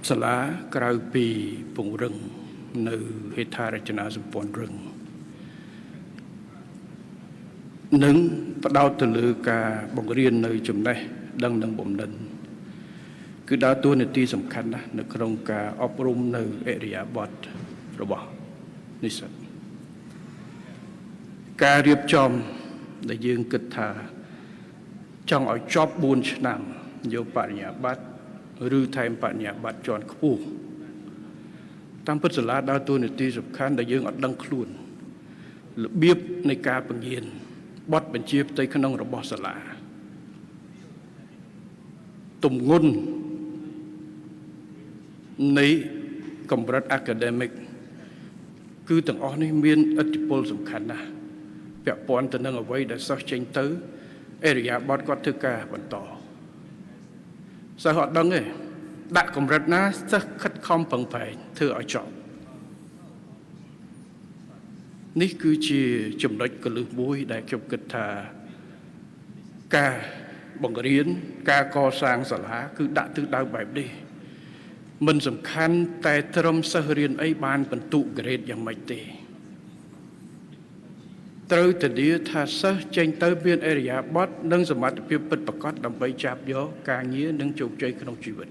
សាលាក្រៅពីពង្រឹងនៅហេដ្ឋារចនាសម្ព័ន្ធរឹងនិងផ្ដោតទៅលើការបង្រៀននៅចំណេះដឹងនិងបំណិនគឺដើរតួនាទីសំខាន់ណាស់នៅក្នុងការអប់រំនៅអរិយាប័ត្ររបស់និស្សិតការរៀបចំដែលយើងគិតថាចង់ឲ្យចប់4ឆ្នាំយកបរិញ្ញាបត្រឬថែមបរិញ្ញាបត្រជាន់ខ្ពស់តាមពិតសាលាដើរតួនាទីសំខាន់ដែលយើងអត់ដឹងខ្លួនរបៀបនៃការបង្រៀនបទបញ្ជាផ្ទៃក្នុងរបស់សាលាទម្ងន់នៃកម្រិត academic គឺទាំងអស់នេះមានឥទ្ធិពលសំខាន់ណាស់ពាក់ព័ន្ធទៅនឹងអ្វីដែលសិស្សចេញទៅអរិយាប័ត្រគាត់ធ្វើការបន្តសិស្សអត់ដឹងទេដាក់កម្រិតណាសិស្សខិតខំប្រឹងប្រែងធ្វើឲ្យចប់នេះគឺជាចំណុចគន្លឹះមួយដែលខ្ញុំគិតថាការបង្រៀនការកសាងសាលាគឺដាក់ទិសដៅបែបនេះមិនសំខាន់តែត្រឹមសិស្សរៀនអីបានពិន្ទុ grade យ៉ាងម៉េចទេត្រូវធានាថាសិស្សចេញទៅមានអរិយាប័ត្រនិងសមត្ថភាពពិតប្រាកដដើម្បីចាប់យកការងារនិងជោគជ័យក្នុងជីវិត